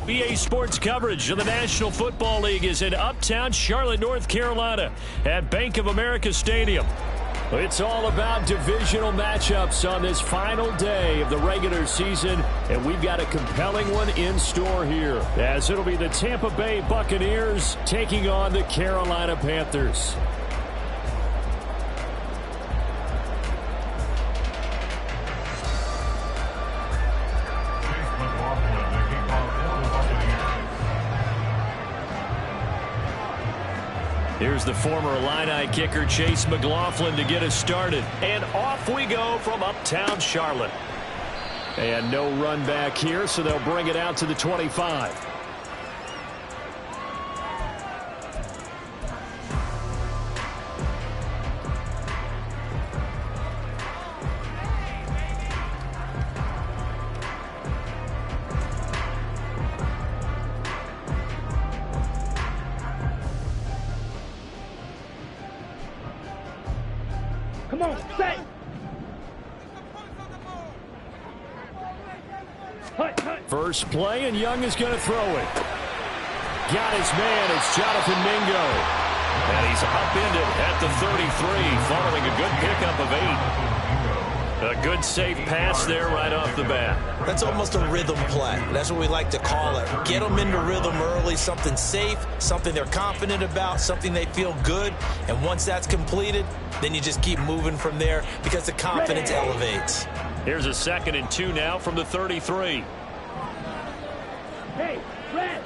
EA Sports coverage of the National Football League is in uptown Charlotte, North Carolina at Bank of America Stadium. It's all about divisional matchups on this final day of the regular season, and we've got a compelling one in store here, as it'll be the Tampa Bay Buccaneers taking on the Carolina Panthers. Here's the former Illini kicker, Chase McLaughlin, to get us started. And off we go from uptown Charlotte. And no run back here, so they'll bring it out to the 25. Come on, set. First play, and Young is going to throw it. Got his man. It's Jonathan Mingo. And he's upended at the 33, following a good pickup of 8. A good safe pass there right off the bat. That's almost a rhythm play. That's what we like to call it. Get them into rhythm early, something safe, something they're confident about, something they feel good. And once that's completed, then you just keep moving from there because the confidence elevates. Here's a 2nd and 2 now from the 33. Hey, red.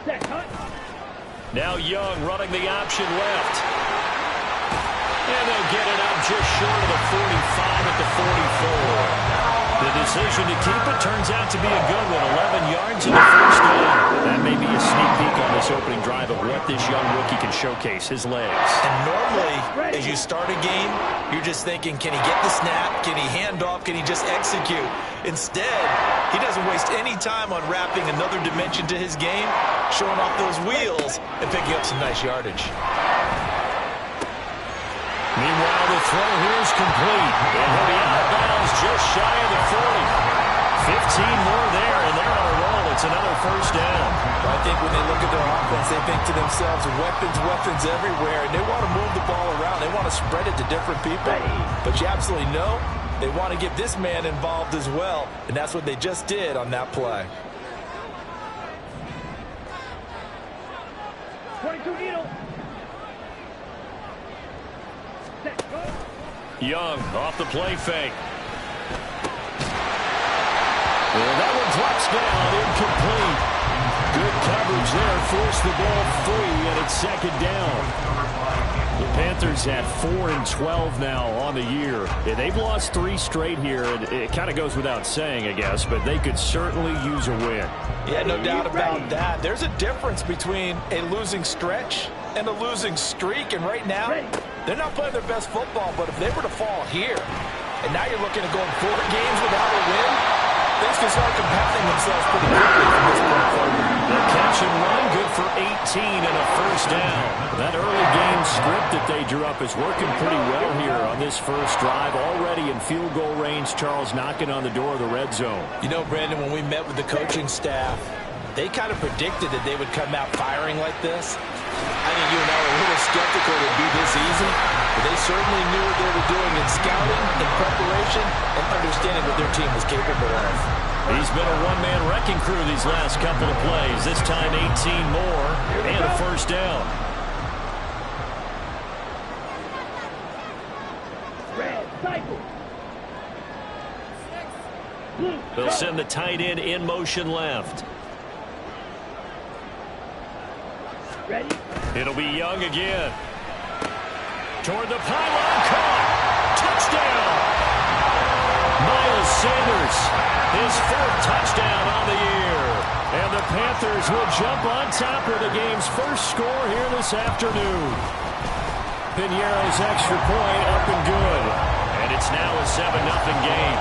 Set, cut. Now Young running the option left. And they'll get it out just short of the 45 at the 44. The decision to keep it turns out to be a good one. 11 yards in the first down. That may be a sneak peek on this opening drive of what this young rookie can showcase, his legs. And normally, as you start a game, you're just thinking, can he get the snap? Can he hand off? Can he just execute? Instead, he doesn't waste any time on wrapping another dimension to his game, showing off those wheels, and picking up some nice yardage. Meanwhile, the throw here is complete. And he'll be out of bounds just shy of the 40. 15 more there, and they're on a roll. It's another first down. I think when they look at their offense, they think to themselves, weapons everywhere, and they want to move the ball around. They want to spread it to different people. But you absolutely know they want to get this man involved as well, and that's what they just did on that play. 22 needle. Young off the play fake. And that one drops down, incomplete. Good coverage there, forced the ball free, and it's 2nd down. The Panthers have 4 and 12 now on the year. And they've lost 3 straight here, and it kind of goes without saying, I guess, but they could certainly use a win. Yeah, no doubt about that. There's a difference between a losing stretch and a losing streak, and right now, they're not playing their best football, but if they were to fall here, and now you're looking at going 4 games without a win, things can start compounding themselves pretty quickly from this point forward. The catch and run, good for 18 and a first down. That early game script that they drew up is working pretty well here on this first drive. Already in field goal range, Charles knocking on the door of the red zone. You know, Brandon, when we met with the coaching staff, they kind of predicted that they would come out firing like this. I think you and I were a little skeptical it would be this easy, but they certainly knew what they were doing in scouting, in preparation, and understanding what their team was capable of. He's been a one-man wrecking crew these last couple of plays. This time 18 more and a first down. Red, cycle. They'll send the tight end in motion left. Ready? It'll be Young again. Toward the pylon, caught. Touchdown. Miles Sanders, his 4th touchdown on the year. And the Panthers will jump on top of the game's first score here this afternoon. Piñeiro's extra point up and good. And it's now a 7-0 game.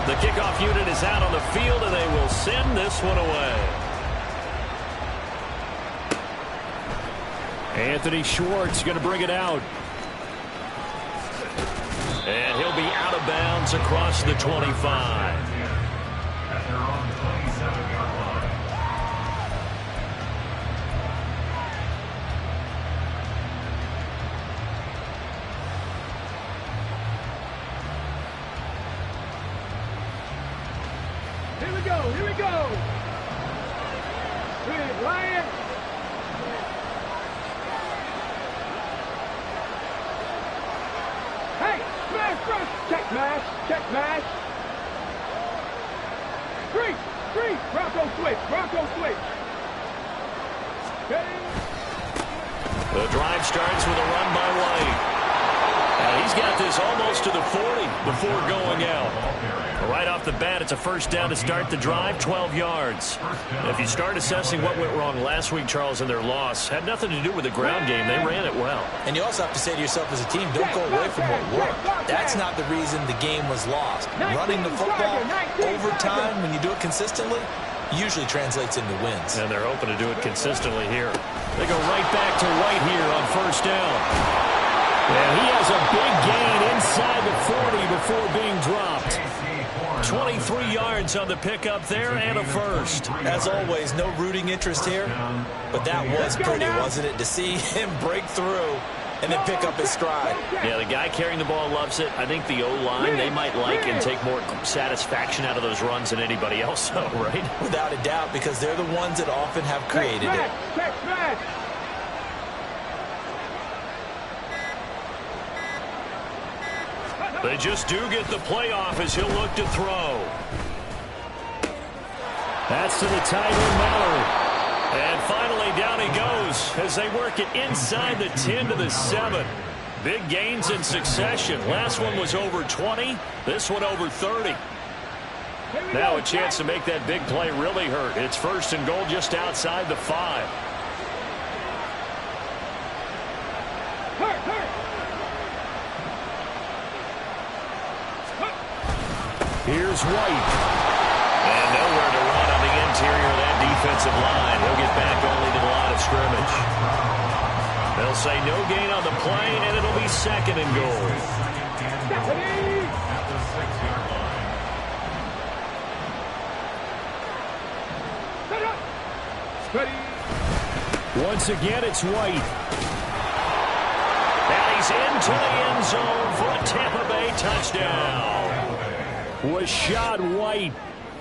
The kickoff unit is out on the field, and they will send this one away. Anthony Schwartz going to bring it out. And he'll be out of bounds across the 25. Here we go. Here we go. Good, Ryan. Hey, smash, rush. Check mash. Check mash. Three. Bronco switch. Bronco switch. Okay. The drive starts with a run by White. And he's got this almost to the 40 before going out. Right off the bat, it's a first down to start the drive, 12 yards. If you start assessing what went wrong last week, Charles, in their loss, had nothing to do with the ground game. They ran it well. And you also have to say to yourself as a team, don't go away from what worked. That's not the reason the game was lost. Running the football over time, when you do it consistently, usually translates into wins. And they're hoping to do it consistently here. They go right back to White here on first down. And he has a big gain inside the 40 before being dropped. 23 yards on the pickup there and a first. As always, no rooting interest here, but that was pretty, wasn't it, to see him break through and then pick up his stride. Yeah, the guy carrying the ball loves it. I think the O-line, they might like and take more satisfaction out of those runs than anybody else, though, right? Without a doubt, because they're the ones that often have created it. They just do get the playoff as he'll look to throw. That's to the tight end, Mallard. And finally down he goes as they work it inside the 10 to the 7. Big gains in succession. Last one was over 20. This one over 30. Now a chance to make that big play really hurt. It's first and goal just outside the 5. Here's White. And nowhere to run on the interior of that defensive line. He'll get back only to the line of scrimmage. They'll say no gain on the play, and it'll be second and goal. Once again, it's White. And he's into the end zone for a Tampa Bay touchdown. Rashad White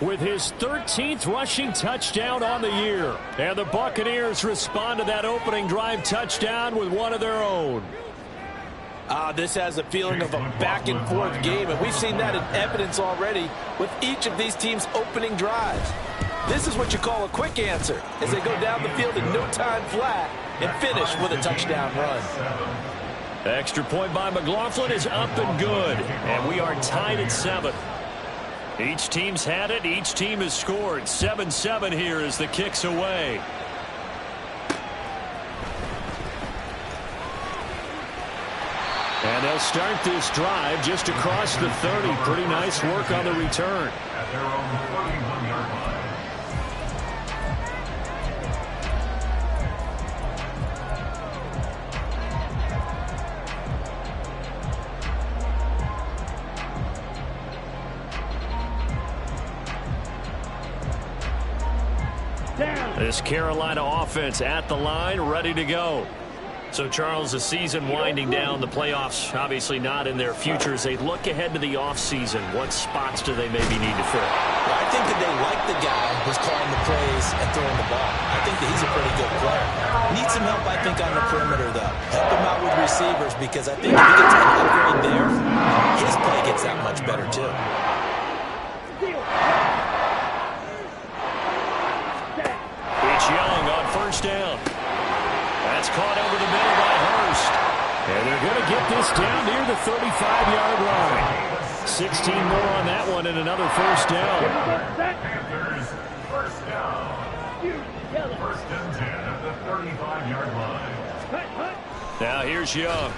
with his 13th rushing touchdown on the year. And the Buccaneers respond to that opening drive touchdown with one of their own. This has a feeling of a back-and-forth game, and we've seen that in evidence already with each of these teams' opening drives. This is what you call a quick answer, as they go down the field in no time flat and finish with a touchdown run. Extra point by McLaughlin is up and good, and we are tied at 7. Each team's had it. Each team has scored. 7-7 here as the kick's away. And they'll start this drive just across the 30. Pretty nice work on the return. At their own 41-yard line. This Carolina offense at the line, ready to go. So, Charles, the season winding down, the playoffs obviously not in their future. As they look ahead to the offseason, what spots do they maybe need to fill? Well, I think that they like the guy who's calling the plays and throwing the ball. I think that he's a pretty good player. Needs some help, I think, on the perimeter, though. Help him out with receivers, because I think if he gets an upgrade there, his play gets that much better, too. Young on first down. That's caught over the middle by Hurst. And they're going to get this down near the 35-yard line. 16 more on that one and another first down. Panthers, first down. First and 10 at the 35-yard line. Now here's Young.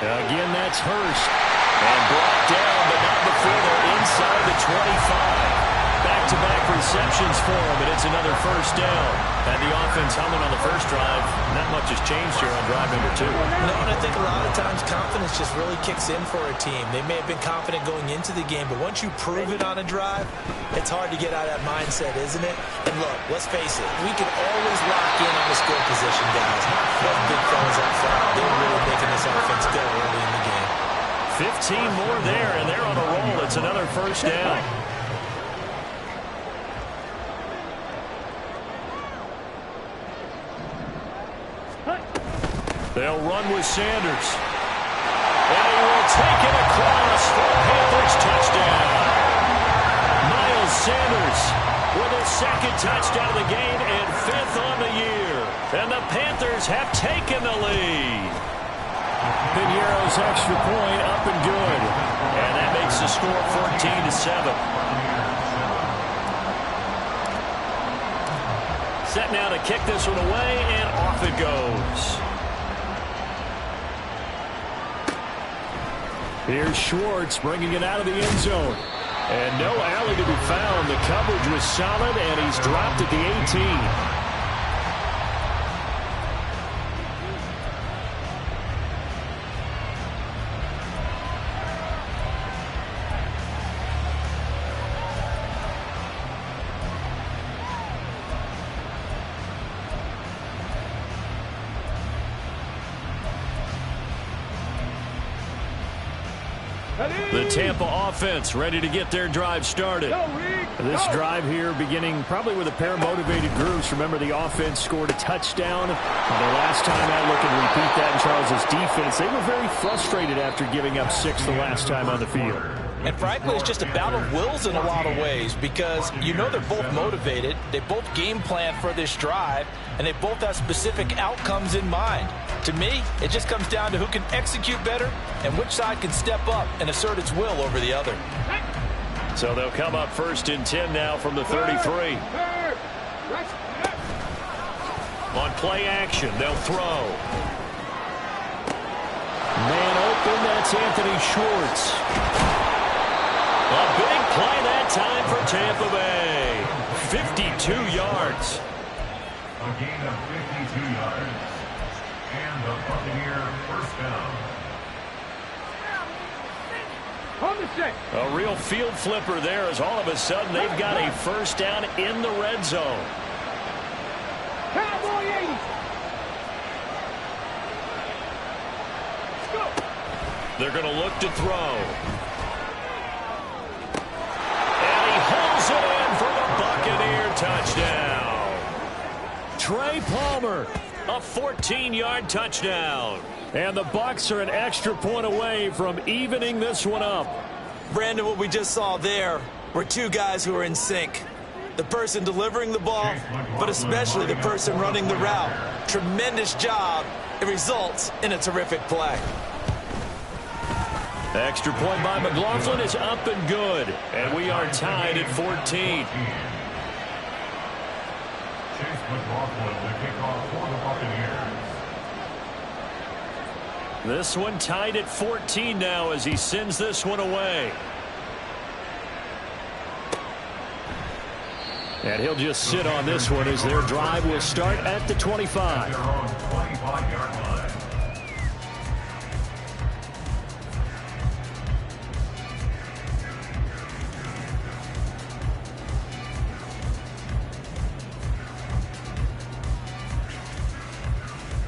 Again, that's Hurst. And brought down, but not before they're inside the 25. Back-to-back receptions for him, and it's another first down. Had the offense humming on the first drive. Not much has changed here on drive number 2. No, and I think a lot of times confidence just really kicks in for a team. They may have been confident going into the game, but once you prove it on a drive, it's hard to get out of that mindset, isn't it? And look, let's face it, we can always lock in on the skill position, guys. Those big fellas up front, they're really making this offense go early in the game. 15 more there, and they're on a roll. It's another first down. They'll run with Sanders. And he will take it across for a Panthers touchdown. Miles Sanders with his second touchdown of the game and 5th on the year. And the Panthers have taken the lead. Piñeiro's extra point up and good. And that makes the score 14-7. Set now to kick this one away, and off it goes. Here's Schwartz bringing it out of the end zone. And no alley to be found. The coverage was solid, and he's dropped at the 18. The Tampa offense ready to get their drive started. This drive here beginning probably with a pair of motivated groups. Remember, the offense scored a touchdown. The last time I look and repeat that in Charles's defense, they were very frustrated after giving up 6 the last time on the field. And frankly, it's just a battle of wills in a lot of ways because you know they're both motivated. They both game plan for this drive, and they both have specific outcomes in mind. To me, it just comes down to who can execute better and which side can step up and assert its will over the other. So they'll come up 1st and 10 now from the 33. On play action, they'll throw. Man open, that's Anthony Schwartz. A big play that time for Tampa Bay. 52 yards. A gain of 52 yards. And the Buccaneer first down. On the set. A real field flipper there as all of a sudden they've got a first down in the red zone. Cowboy 80. Let's go. They're going to look to throw. And he holds it in for the Buccaneer touchdown. Trey Palmer, a 14-yard touchdown. And the Bucs are an extra point away from evening this one up. Brandon, what we just saw there were two guys who are in sync. The person delivering the ball, but especially the person running the route. Tremendous job. It results in a terrific play. Extra point by McLaughlin is up and good. And we are tied at 14. Chase McLaughlin, the kickoff for the Buccaneers. This one tied at 14 now as he sends this one away. And he'll just sit on this one as their drive will start at the 25. They're on 25-yard line.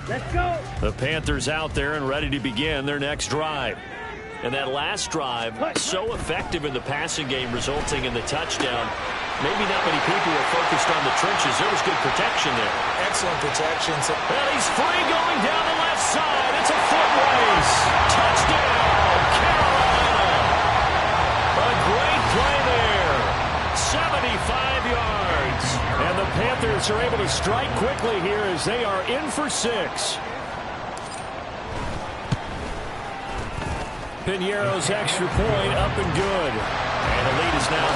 Let's go. The Panthers out there and ready to begin their next drive. And that last drive, so effective in the passing game, resulting in the touchdown. Maybe not many people were focused on the trenches. There was good protection there. Excellent protection. And he's free going down the left side. It's a foot race. Touchdown, Carolina. A great play there. 75 yards. And the Panthers are able to strike quickly here as they are in for 6. Piñeiro's extra point up and good. And the lead is now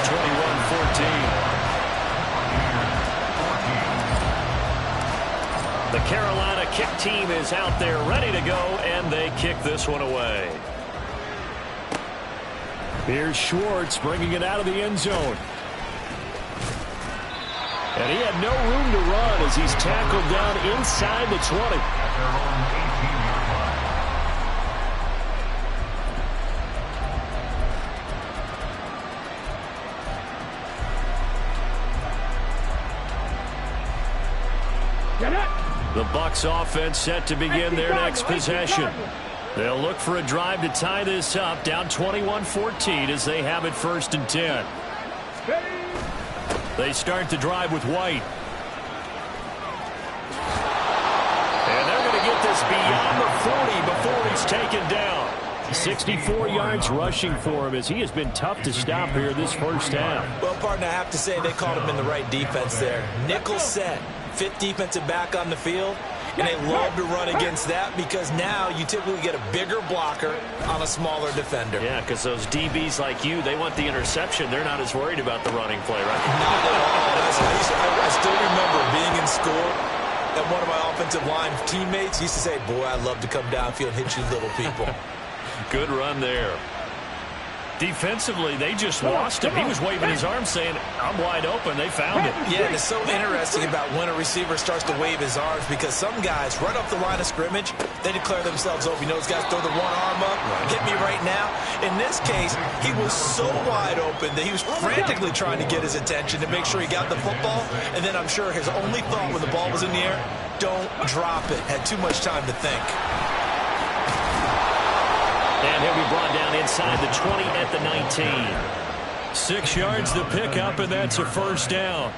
21-14. The Carolina kick team is out there ready to go, and they kick this one away. Here's Schwartz bringing it out of the end zone. And he had no room to run as he's tackled down inside the 20. At their own 18-yard line. The Bucs offense set to begin their next possession. They'll look for a drive to tie this up, down 21-14 as they have it 1st and 10. They start the drive with White. And they're going to get this beyond the 40 before he's taken down. 64 yards rushing for him as he has been tough to stop here this first half. Well, partner, I have to say they called him in the right defense there. Nickel set, 5th defensive back on the field. And they love to run against that because now you typically get a bigger blocker on a smaller defender. Yeah, because those DBs like you, they want the interception. They're not as worried about the running play, right? Not at all. I still remember being in school, and one of my offensive line teammates used to say, boy, I love to come downfield and hit you little people. Good run there. Defensively, they just lost him. He was waving his arms saying, I'm wide open. They found it. Yeah, and it's so interesting about when a receiver starts to wave his arms because some guys, right off the line of scrimmage, they declare themselves open. You know, those guys throw the one arm up, get me right now. In this case, he was so wide open that he was frantically trying to get his attention to make sure he got the football. And then I'm sure his only thought when the ball was in the air, don't drop it. Had too much time to think. And he'll be brought down inside the 20 at the 19. 6 yards to pick up, and that's a 1st down.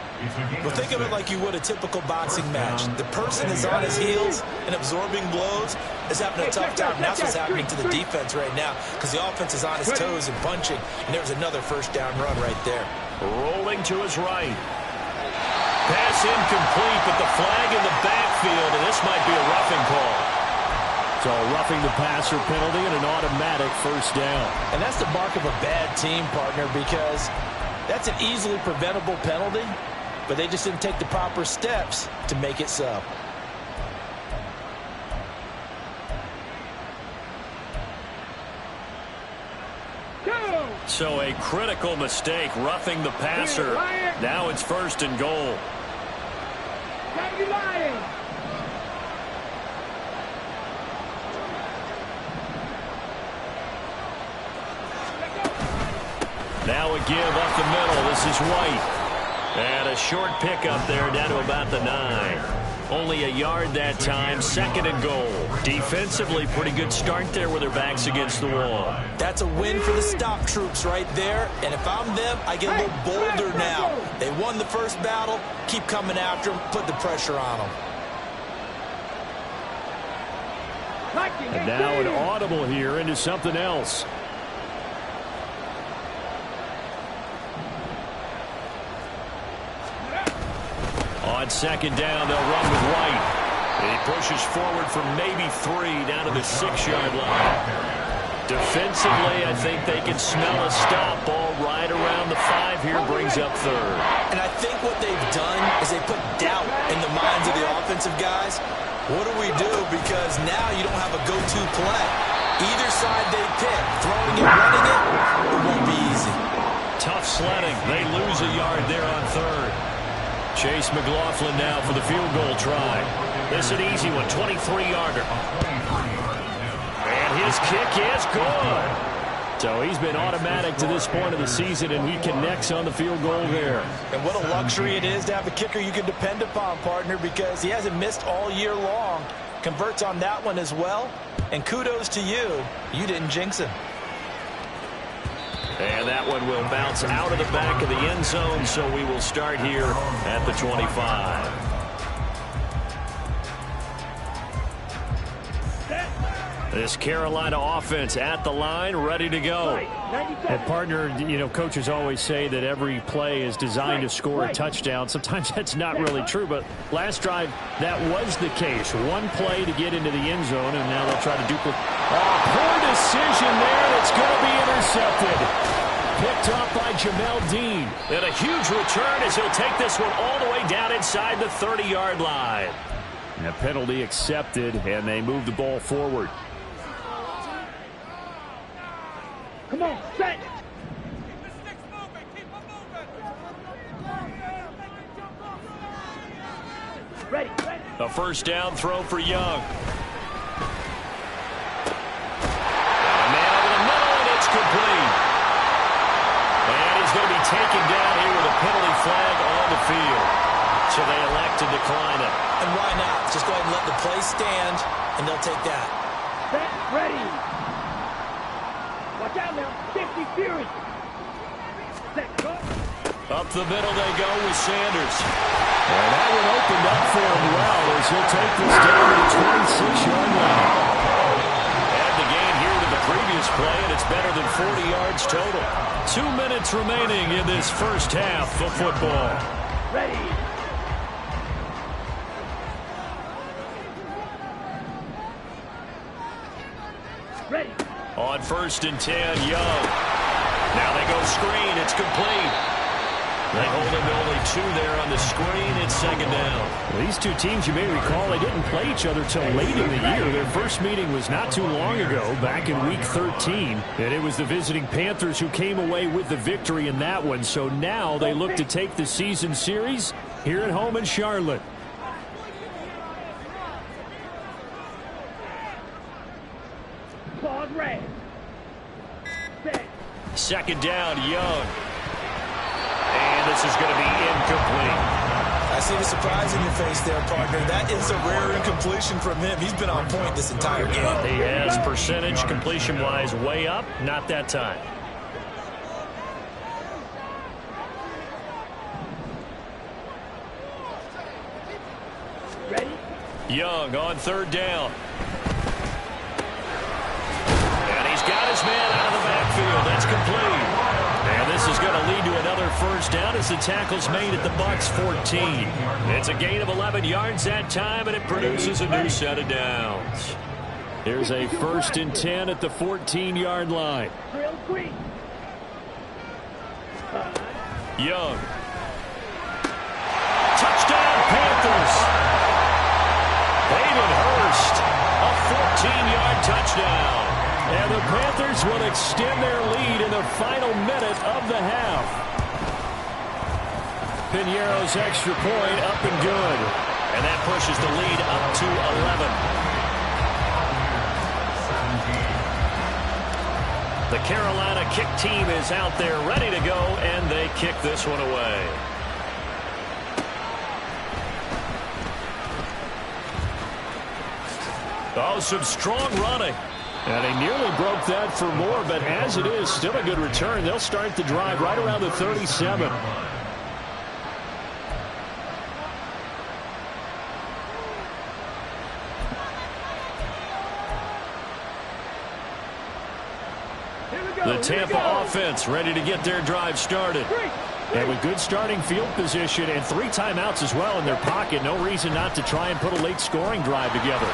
Well, think of it like you would a typical boxing match. The person is on his heels and absorbing blows is having a tough time. And that's what's happening to the defense right now because the offense is on his toes and punching. And there's another 1st down run right there. Rolling to his right. Pass incomplete, but the flag in the backfield, and this might be a roughing call. So roughing the passer penalty and an automatic 1st down. And that's the mark of a bad team, partner, because that's an easily preventable penalty, but they just didn't take the proper steps to make it so. So a critical mistake, roughing the passer. Now it's 1st and goal. Now a give up the middle. This is White. And a short pickup there down to about the 9. Only a yard that time. 2nd and goal. Defensively, pretty good start there with their backs against the wall. That's a win for the stop troops right there. And if I'm them, I get a little bolder now. They won the first battle. Keep coming after them. Put the pressure on them. And now an audible here into something else. On 2nd down, they'll run with White. He pushes forward from maybe 3 down to the 6-yard line. Defensively, I think they can smell a stop. Ball right around the 5 here, brings up 3rd. And I think what they've done is they put doubt in the minds of the offensive guys. What do we do? Because now you don't have a go-to play. Either side they pick, throwing it, running it, it won't be easy. Tough sledding. They lose a yard there on 3rd. Chase McLaughlin now for the field goal try. This is an easy one, 23-yarder. And his kick is good. So he's been automatic to this point of the season, and he connects on the field goal there. And what a luxury it is to have a kicker you can depend upon, partner, because he hasn't missed all year long. Converts on that one as well. And kudos to you. You didn't jinx him. And that one will bounce out of the back of the end zone, so we will start here at the 25. This Carolina offense at the line, ready to go. Well, partner, you know, coaches always say that every play is designed to score a touchdown. Sometimes that's not really true, but last drive, that was the case. One play to get into the end zone, and now they'll try to duplicate. Oh, poor decision there. It's going to be intercepted. Picked up by Jamel Dean. And a huge return as he'll take this one all the way down inside the 30-yard line. And a penalty accepted, and they move the ball forward. Come on, set. A first down throw for Young. A man over the middle, and it's complete. And he's going to be taken down here with a penalty flag on the field. So they elect to decline it. And why not? Just go ahead and let the play stand, and they'll take that. Set, ready. Watch out now. 50 Fury. Set, cut. Up the middle they go with Sanders. And that one opened up for him well as he'll take this down to the 26-yard line. Add the gain here to the previous play, and it's better than 40 yards total. 2 minutes remaining in this first half of football. Ready. Ready. On 1st and 10, Young. Now they go screen. It's complete. They hold him to only 2 there on the screen. It's 2nd down. Well, these two teams, you may recall, they didn't play each other till late in the year. Their first meeting was not too long ago, back in Week 13. And it was the visiting Panthers who came away with the victory in that one. So now they look to take the season series here at home in Charlotte. Pause red. Set. 2nd down, Young. And this is going to be incomplete. I see the surprise in your face there, partner. That is a rare incompletion from him. He's been on point this entire game. He has percentage completion-wise way up. Not that time. Ready. Young on 3rd down. And he's got his man out of the backfield. That's complete. And this is going to lead to another first down as the tackle's made at the Bucs 14. It's a gain of 11 yards that time, and it produces a new set of downs. Here's a 1st and 10 at the 14-yard line. Drill green. Young. Touchdown, Panthers. Hayden Hurst, a 14-yard touchdown. And the Panthers will extend their lead in the final minute of the half. Piñeiro's extra point up and good. And that pushes the lead up to 11. The Carolina kick team is out there ready to go, and they kick this one away. Oh, some strong running. And they nearly broke that for more, but as it is, still a good return. They'll start the drive right around the 37. The Tampa offense ready to get their drive started. And with good starting field position and 3 timeouts as well in their pocket, no reason not to try and put a late scoring drive together.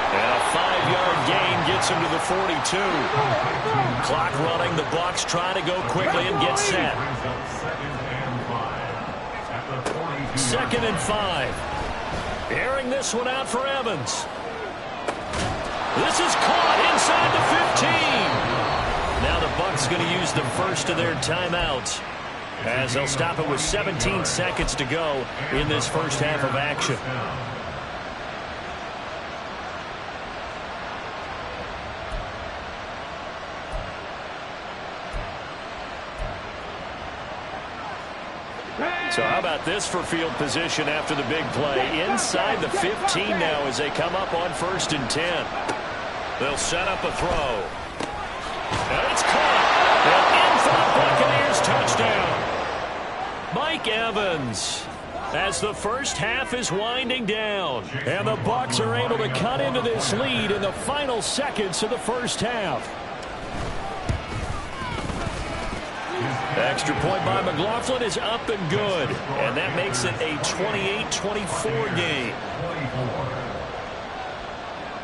And a 5-yard gain gets him to the 42. Clock running. The Bucs trying to go quickly and get set. 2nd and 5. Airing this one out for Evans. This is caught inside the 15. Now the Bucs going to use the first of their timeouts, as they'll stop it with 17 seconds to go in this first half of action. So how about this for field position after the big play? Inside the 15 now as they come up on 1st and 10. They'll set up a throw. And it's caught. And in for the Buccaneers touchdown. Mike Evans, as the first half is winding down. And the Bucs are able to cut into this lead in the final seconds of the first half. Extra point by McLaughlin is up and good. And that makes it a 28-24 game.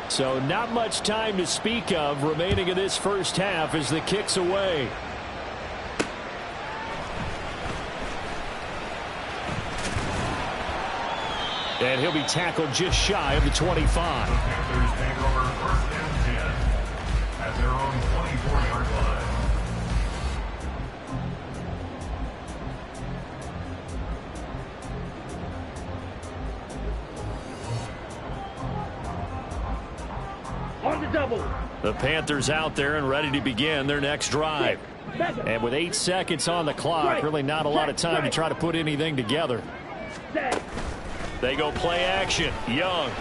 So not much time to speak of remaining in this first half as the kick's away. And he'll be tackled just shy of the 25. The Panthers take over 1st and 10 at their own 24-yard line. The Panthers out there and ready to begin their next drive. And with 8 seconds on the clock, really not a lot of time to try to put anything together. They go play action. Young.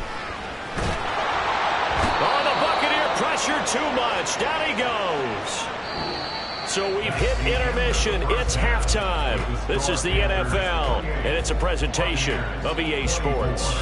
Oh, the Buccaneer pressure too much. Down he goes. So we've hit intermission. It's halftime. This is the NFL, and it's a presentation of EA Sports.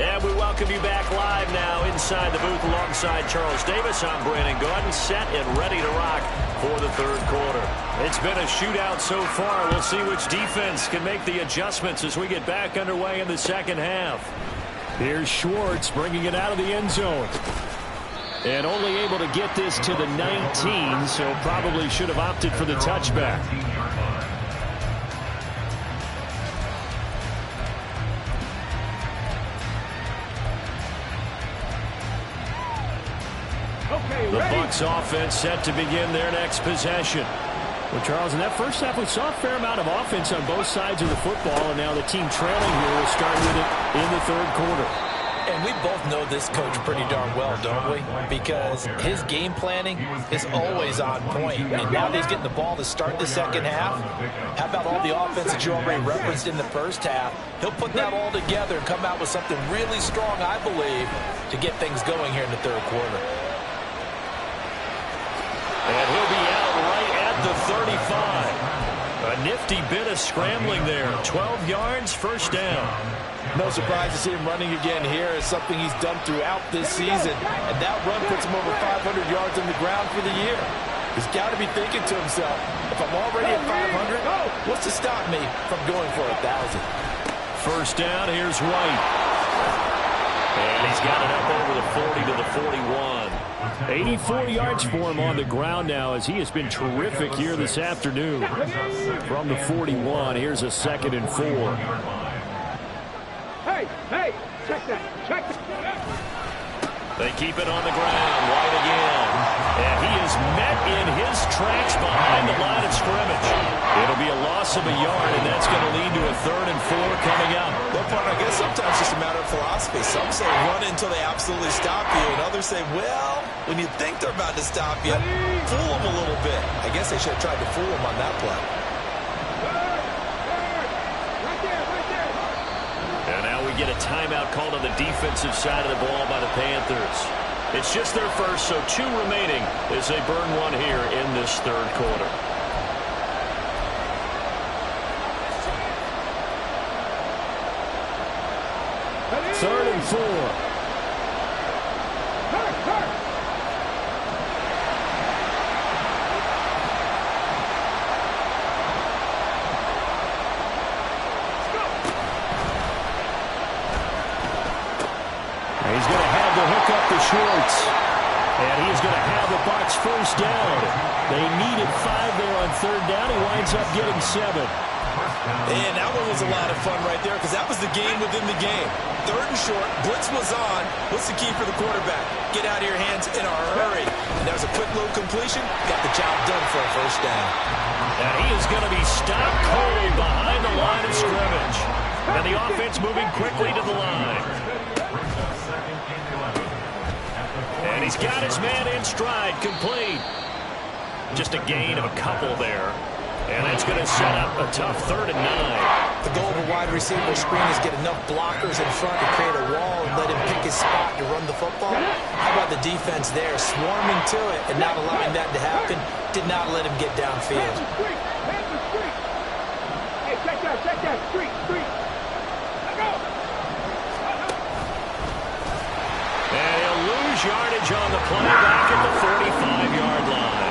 And we welcome you back live now inside the booth alongside Charles Davis. I'm Brandon Gordon, set and ready to rock for the third quarter. It's been a shootout so far. We'll see which defense can make the adjustments as we get back underway in the second half. Here's Schwartz bringing it out of the end zone. And only able to get this to the 19, so probably should have opted for the touchback. The Bucs offense set to begin their next possession. Well, Charles, in that first half, we saw a fair amount of offense on both sides of the football, and now the team trailing here will start with it in the third quarter. And we both know this coach pretty darn well, don't we? Because his game planning is always on point. And now that he's getting the ball to start the second half, how about all the offense that you already referenced in the first half? He'll put that all together and come out with something really strong, I believe, to get things going here in the third quarter. And he'll be out right at the 35. A nifty bit of scrambling there. 12 yards, first down. No surprise to see him running again here. It's something he's done throughout this season. And that run puts him over 500 yards on the ground for the year. He's got to be thinking to himself, if I'm already at 500, what's to stop me from going for 1,000? First down, here's White. And he's got it up over the 40 to the 41. 84 yards for him on the ground now as he has been terrific here this afternoon. From the 41, here's a 2nd and 4. Hey, check that. They keep it on the ground. White again. And he is met in his tracks behind the line of scrimmage. It'll be a loss of a yard, and that's going to lead to a 3rd and 4 coming up. Well, partner, I guess sometimes it's just a matter of philosophy. Some say run until they absolutely stop you, and others say, well, when you think they're about to stop you, fool them a little bit. I guess they should have tried to fool them on that play. And now we get a timeout called on the defensive side of the ball by the Panthers. It's just their first, so 2 remaining as they burn one here in this third quarter. Third and 4. He's going to have to hook up the Schwartz. And he's going to have the Bucs first down. They needed 5 there on 3rd down. He winds up getting 7. And that one was a lot of fun right there because that was the game within the game. 3rd and short, blitz was on. What's the key for the quarterback? Get out of your hands in a hurry. And that was a quick little completion. Got the job done for a first down. And he is going to be stopped cold behind the line of scrimmage. And the offense moving quickly to the line. And he's got his man in stride, complete. Just a gain of a couple there. And that's going to set up a tough 3rd and 9. The goal of a wide receiver screen is get enough blockers in front to create a wall and let him pick his spot to run the football. How about the defense there, swarming to it and not allowing that to happen? Did not let him get downfield. Hey, check that, street. Let go. And he'll lose yardage on the play back at the 45-yard line.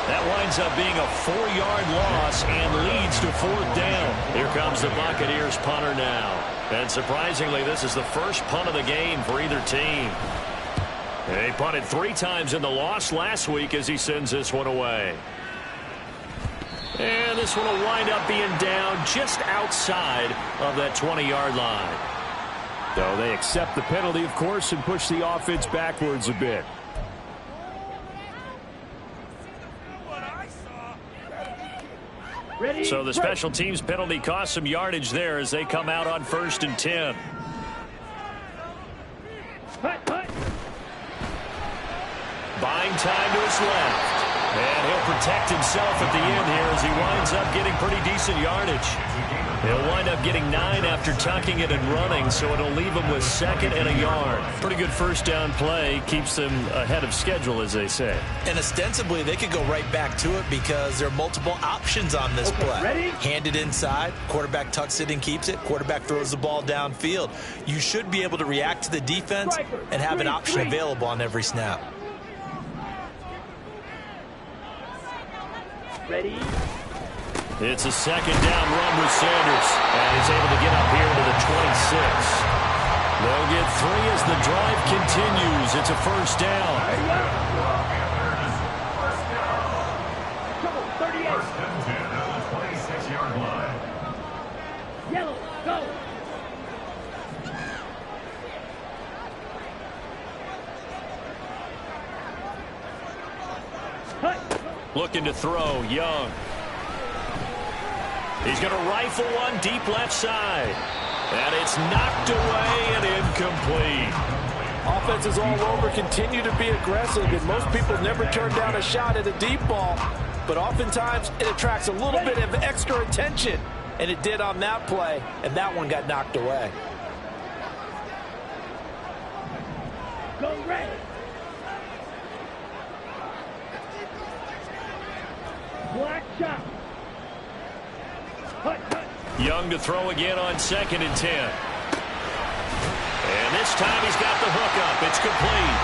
That winds up being a 4-yard loss and leads to 4th down. Here comes the Buccaneers punter now. And surprisingly, this is the first punt of the game for either team. They punted 3 times in the loss last week as he sends this one away. And this one will wind up being down just outside of that 20-yard line. So they accept the penalty, of course, and push the offense backwards a bit. So the special teams penalty cost some yardage there as they come out on 1st and 10. Buying time to his left. And he'll protect himself at the end here as he winds up getting pretty decent yardage. He'll wind up getting 9 after tucking it and running, so it'll leave him with 2nd and a yard. Pretty good first down play. Keeps them ahead of schedule, as they say. And ostensibly, they could go right back to it because there are multiple options on this play. Ready? Hand it inside. Quarterback tucks it and keeps it. Quarterback throws the ball downfield. You should be able to react to the defense and have an option available on every snap. Ready? It's a 2nd down run with Sanders, and he's able to get up here to the 26. They'll get 3 as the drive continues. It's a 1st down. Come on, 38. 1st and 10 at the 26-yard line. Yellow, go. Looking to throw, Young. He's going to rifle one deep left side. And it's knocked away and incomplete. Offenses all over continue to be aggressive, and most people never turn down a shot at a deep ball. But oftentimes, it attracts a little bit of extra attention. And it did on that play, and that one got knocked away. Go red. Black shot. Young to throw again on 2nd and 10. And this time he's got the hook up. It's complete.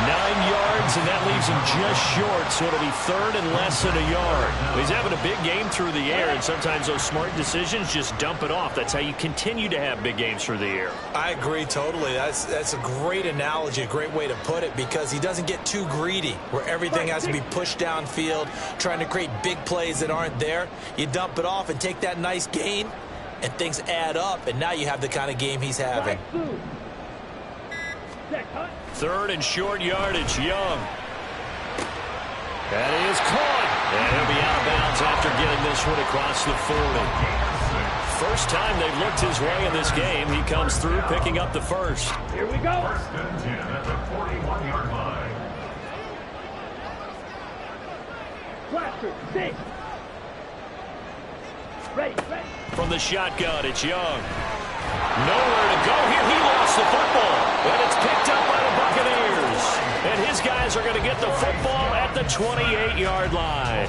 9 yards, and that leaves him just short, so it'll be 3rd and less than a yard. He's having a big game through the air, and sometimes those smart decisions just dump it off. That's how you continue to have big games through the air. I agree totally. That's a great analogy, a great way to put it, because he doesn't get too greedy where everything has to be pushed downfield, trying to create big plays that aren't there. You dump it off and take that nice gain, and things add up, and now you have the kind of game he's having. 3rd and short yardage, Young. That is caught. And he'll be out of bounds after getting this one across the 40. First time they've looked his way in this game. He comes through picking up the 1st. Here we go. 1st and 10 at the 41-yard line. Blaster, 6. Ready. From the shotgun, it's Young. Nowhere to go here. He lost the football. And it's picked up by the Buccaneers. And his guys are going to get the football at the 28-yard line.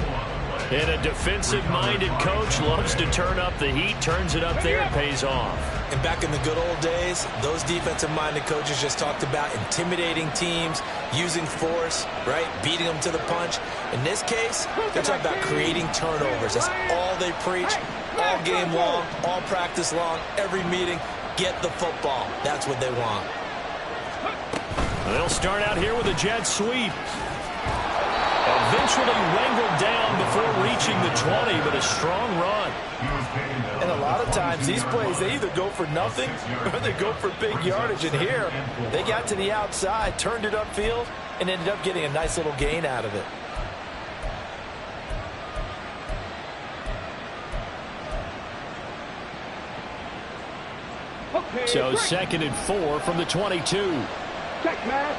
And a defensive-minded coach loves to turn up the heat, turns it up there, and pays off. And back in the good old days, those defensive-minded coaches just talked about intimidating teams, using force, right, beating them to the punch. In this case, they're talking about creating turnovers. That's all they preach, all game long, all practice long, every meeting. Get the football. That's what they want. They'll start out here with a jet sweep. Eventually wrangled down before reaching the 20, but a strong run. And a lot of times, these plays, they either go for nothing or they go for big yardage. And here, they got to the outside, turned it upfield, and ended up getting a nice little gain out of it. Okay, So break. 2nd and 4 from the 22. Check match.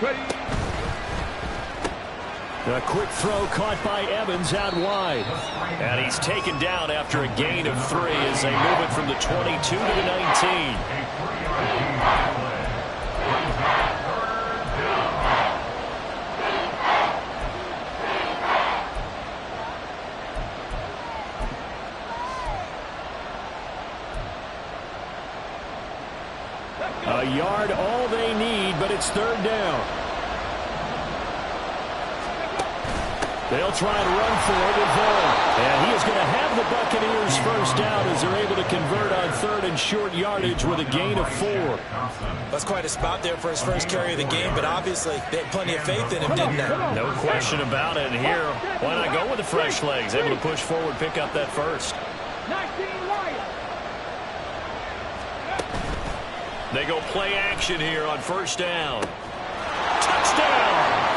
Ready. A quick throw caught by Evans out wide. And he's taken down after a gain of 3 as they move it from the 22 to the 19. A yard all they need, but it's 3rd down. They'll try to run for it with Vaughn. And he is going to have the Buccaneers first down as they're able to convert on third and short yardage with a gain of 4. That's quite a spot there for his first carry of the game, but obviously they had plenty of faith in him, didn't they? No question about it. And here, why not go with the fresh legs? Able to push forward, pick up that first. 19 Lions. They go play action here on first down. Touchdown!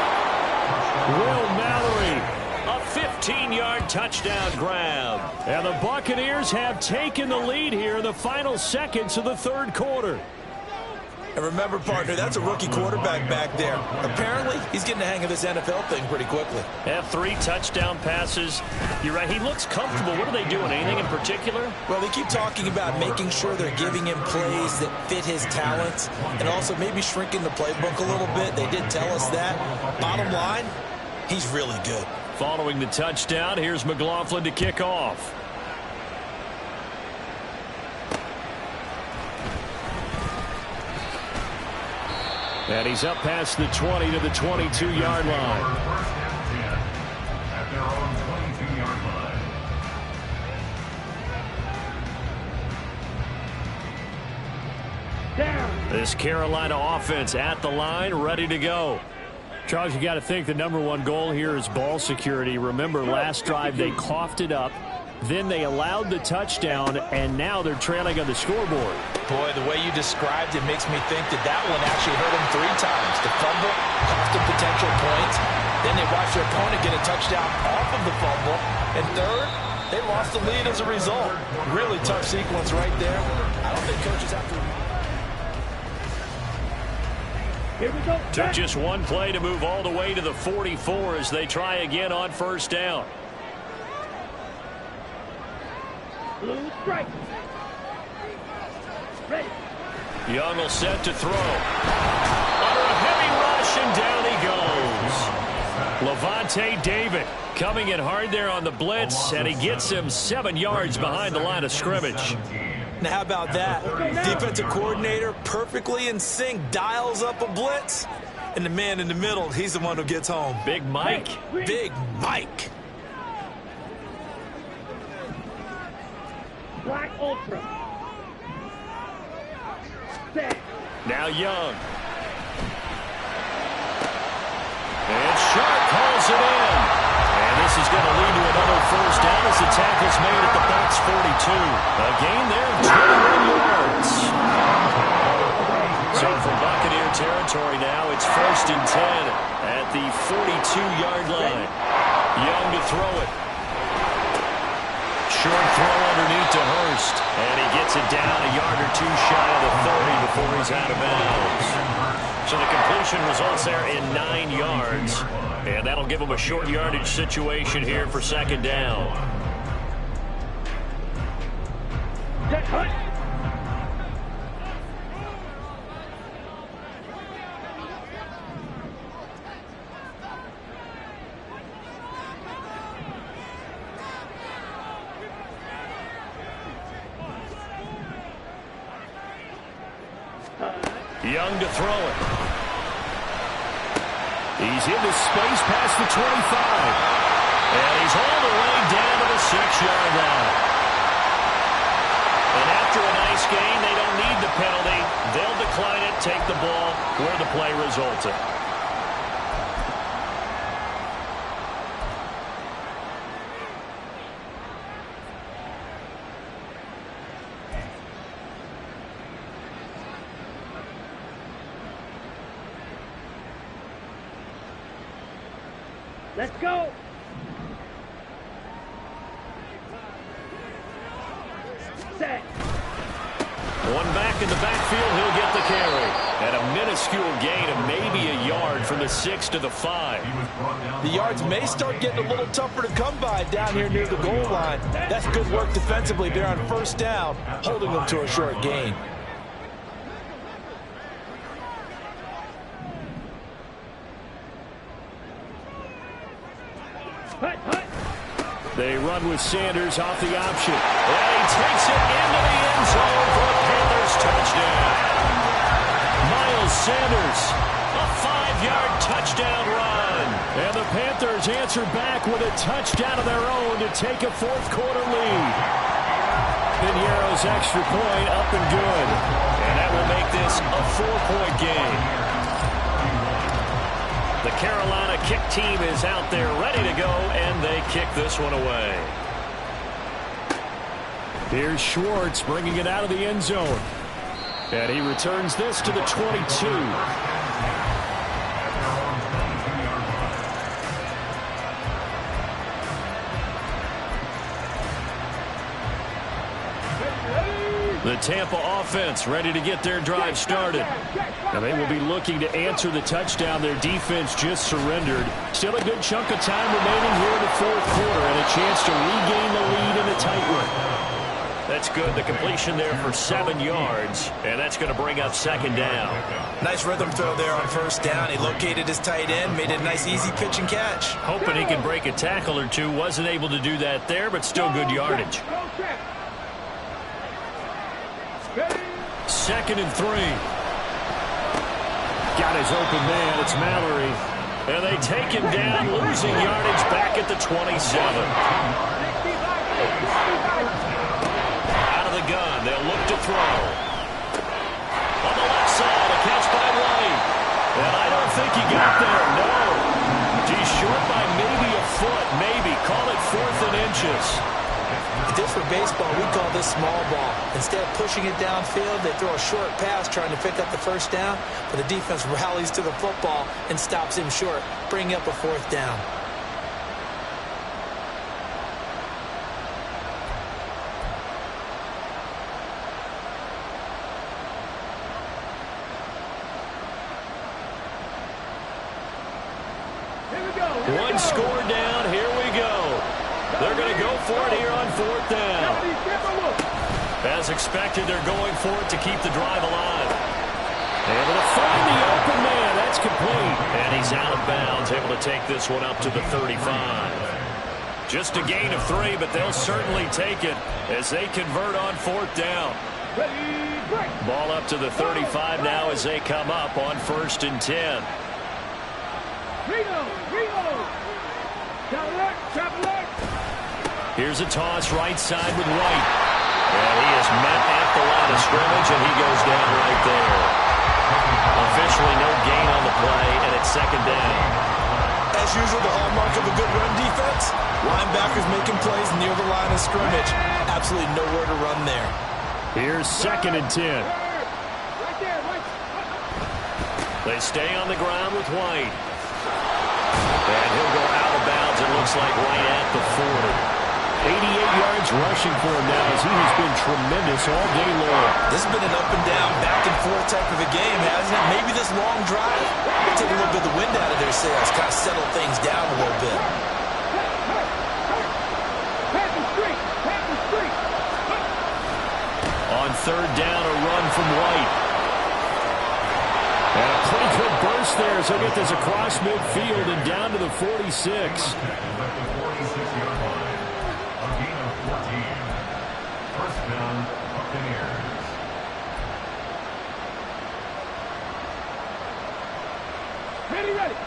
Will Mallory, a 15-yard touchdown grab. And the Buccaneers have taken the lead here in the final seconds of the third quarter. And remember, partner, that's a rookie quarterback back there. Apparently, he's getting the hang of this NFL thing pretty quickly. Have 3 touchdown passes. You're right, he looks comfortable. What are they doing? Anything in particular? Well, they keep talking about making sure they're giving him plays that fit his talents and also maybe shrinking the playbook a little bit. They did tell us that. Bottom line, he's really good. Following the touchdown, here's McLaughlin to kick off. And he's up past the 20 to the 22-yard line. At their own 22-yard line. Down. This Carolina offense at the line, ready to go. Charles, you got to think the #1 goal here is ball security. Remember, last drive they coughed it up. Then they allowed the touchdown, and now they're trailing on the scoreboard. Boy, the way you described it makes me think that that one actually hurt them 3 times. The fumble cost them potential points. Then they watched their opponent get a touchdown off of the fumble. And third, they lost the lead as a result. Really tough sequence right there. I don't think coaches have to... Here we go. Took just one play to move all the way to the 44 as they try again on first down. Blue strike. Ready. Young will set to throw. Under a heavy rush, and down he goes. Levante David coming in hard there on the blitz, and he gets him 7 yards behind the line of scrimmage. Now, how about that? Defensive coordinator perfectly in sync, dials up a blitz, and the man in the middle, he's the one who gets home. Big Mike. Big Mike. Black Ultra. Set. Now Young. And Sharp pulls it in. And this is going to lead to another first down as the tackle's made at the Bucs 42. A gain there of 21 yards. So from Buccaneer territory now, it's 1st and 10 at the 42-yard line. Young to throw it. Short throw underneath to Hurst. And he gets it down a yard or 2 shy of the 30 before he's out of bounds. So the completion results there in 9 yards. And that'll give him a short yardage situation here for 2nd down. Set. Hut. Young to throw it. He's into space past the 25. And he's all the way down to the 6-yard line. And after a nice gain, they don't need the penalty. They'll decline it, take the ball where the play resulted. Let's go. Set. One back in the backfield, he'll get the carry. And a minuscule gain of maybe a yard from the 6 to the 5. The yards may start getting a little tougher to come by down here near the goal line. That's good work defensively there on first down, holding them to a short gain. Hut. Hut. They run with Sanders off the option. And he takes it into the end zone for a Panthers touchdown. Miles Sanders, a 5-yard touchdown run. And the Panthers answer back with a touchdown of their own to take a fourth-quarter lead. Piñeiro's extra point up and good. And that will make this a 4-point game. The Carolina kick team is out there ready to go, and they kick this one away. Here's Schwartz bringing it out of the end zone. And he returns this to the 22. The Tampa offense ready to get their drive started. And they will be looking to answer the touchdown their defense just surrendered. Still a good chunk of time remaining here in the fourth quarter and a chance to regain the lead in a tight one. That's good. The completion there for 7 yards, and that's going to bring up second down. Nice rhythm throw there on first down. He located his tight end, made it a nice easy pitch and catch. Hoping he could break a tackle or two. Wasn't able to do that there, but still good yardage. Second and 3. Got his open man. It's Mallory. And they take him down, losing yardage back at the 27. Out of the gun. They'll look to throw. On the left side, a catch by White. And I don't think he got there. No. He's short by maybe a foot. Maybe. Call it 4th and inches. Just for baseball, we call this small ball. Instead of pushing it downfield, they throw a short pass trying to pick up the first down, but the defense rallies to the football and stops him short, bringing up a 4th down. One score down. Here we go. They're going to go for it here on 4th down. As expected, they're going for it to keep the drive alive. Able to find the open man. That's complete. And he's out of bounds, able to take this one up to the 35. Just a gain of 3, but they'll certainly take it as they convert on 4th down. Ball up to the 35 now as they come up on 1st and 10. Here's a toss right side with White. And he is met at the line of scrimmage, and he goes down right there. Officially no gain on the play, and it's second down. As usual, the hallmark of a good run defense, linebackers making plays near the line of scrimmage. Absolutely nowhere to run there. Here's 2nd and 10. They stay on the ground with White. And he'll go out of bounds, it looks like, right at the 40. 88 yards rushing for him now as he has been tremendous all day long. This has been an up and down, back and forth type of a game, hasn't it? Maybe this long drive will take a little bit of the wind out of their sails, kind of settle things down a little bit. On 3rd down, a run from White. And a pretty good burst there as he'll get this across midfield and down to the 46.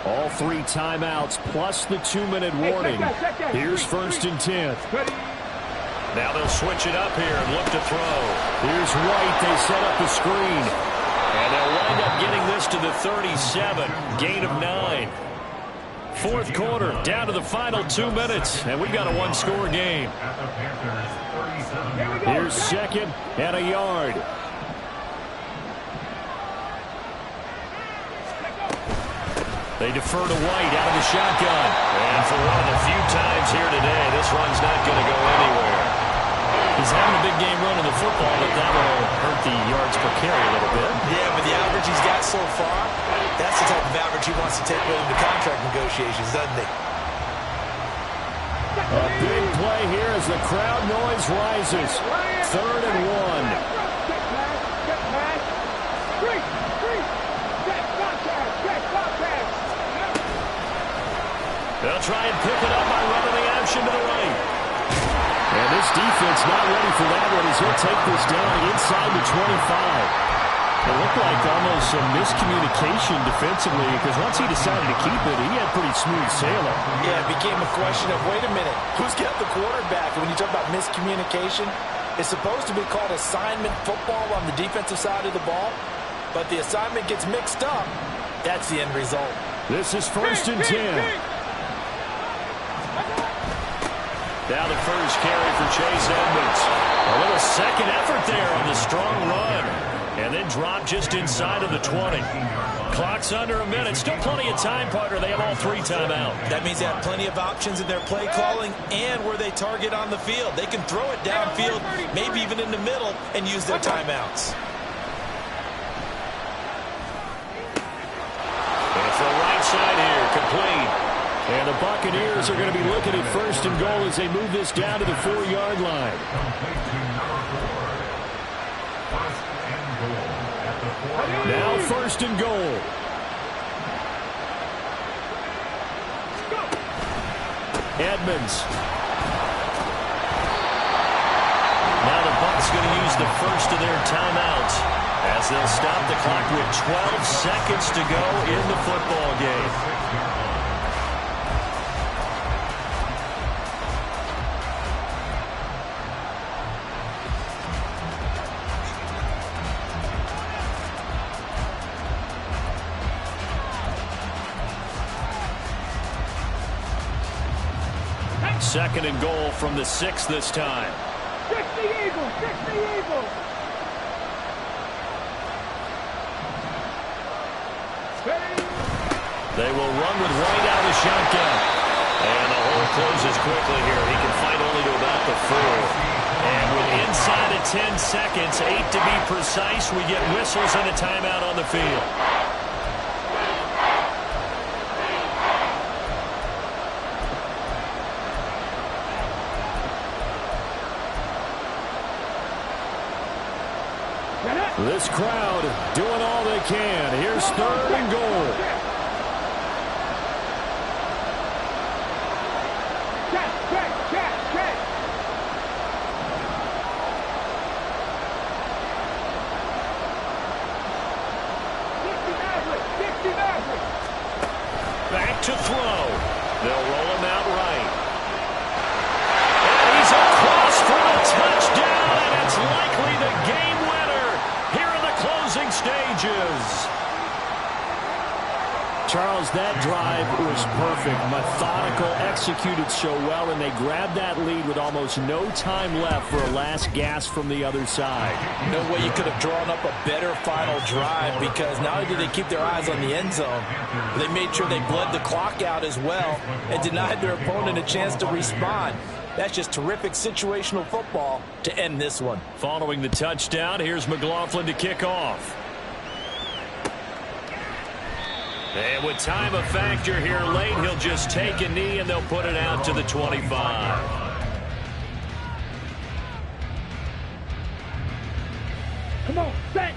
All 3 timeouts plus the 2-minute warning. Here's 1st and 10. Now they'll switch it up here and look to throw. Here's White. They set up the screen. And they'll wind up getting this to the 37. Gain of 9. 4th quarter, down to the final 2 minutes. And we've got a 1-score game. Here's 2nd and a yard. They defer to White out of the shotgun. And for one of the few times here today, this run's not going to go anywhere. He's having a big game running the football, but that will hurt the yards per carry a little bit. Yeah, but the average he's got so far, that's the type of average he wants to take with him to contract negotiations, doesn't he? A big play here as the crowd noise rises. 3rd and 1. They'll try and pick it up by running the action to the right. And this defense not ready for that one as he'll take this down inside the 25. It looked like almost some miscommunication defensively because once he decided to keep it, he had pretty smooth sailing. Yeah, it became a question of, wait a minute, who's got the quarterback? And when you talk about miscommunication, it's supposed to be called assignment football on the defensive side of the ball, but the assignment gets mixed up. That's the end result. This is 1st and 10. Now the first carry for Chase Edmonds. A little second effort there on the strong run. And then drop just inside of the 20. Clock's under a minute. Still plenty of time, partner. They have all 3 timeouts. That means they have plenty of options in their play calling and where they target on the field. They can throw it downfield, maybe even in the middle, and use their timeouts. And from right side here, complete. And the Buccaneers are going to be looking at 1st and goal as they move this down to the 4-yard line. Now 1st and goal. Edmonds. Now the Bucs going to use the first of their timeouts as they'll stop the clock with 12 seconds to go in the football game. Second and goal from the 6 this time. 60 Eagles! 60 Eagles! They will run with White out of the shotgun. And the hole closes quickly here. He can fight only to about the 4. And with inside of 10 seconds, 8 to be precise, we get whistles and a timeout on the field. This crowd doing all they can. Here's 3rd and goal. Back to throw. They'll roll him out right. And he's across for a touchdown, and it's likely the game winner here in the closing stages. Charles, that drive was perfect, methodical, executed so well, and they grabbed that lead with almost no time left for a last gasp from the other side. No way you could have drawn up a better final drive, because not only did they keep their eyes on the end zone, they made sure they bled the clock out as well and denied their opponent a chance to respond. That's just terrific situational football to end this one. Following the touchdown, here's McLaughlin to kick off. And with time a factor here late, he'll just take a knee and they'll put it out to the 25. Come on, set!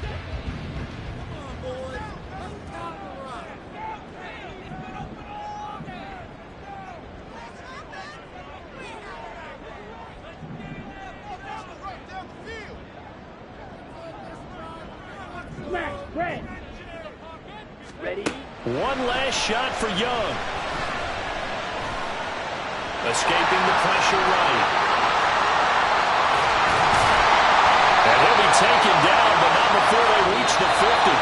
Smash, red! Ready? One last shot for Young. Escaping the pressure right. And he'll be taken down, but not before they reach the 50.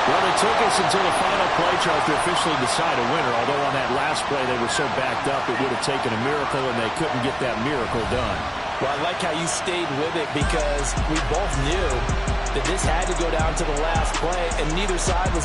Well, it took us until the final play, Charles, to officially decide a winner, although on that last play they were so backed up it would have taken a miracle, and they couldn't get that miracle done. Well, I like how you stayed with it, because we both knew that this had to go down to the last play, and neither side was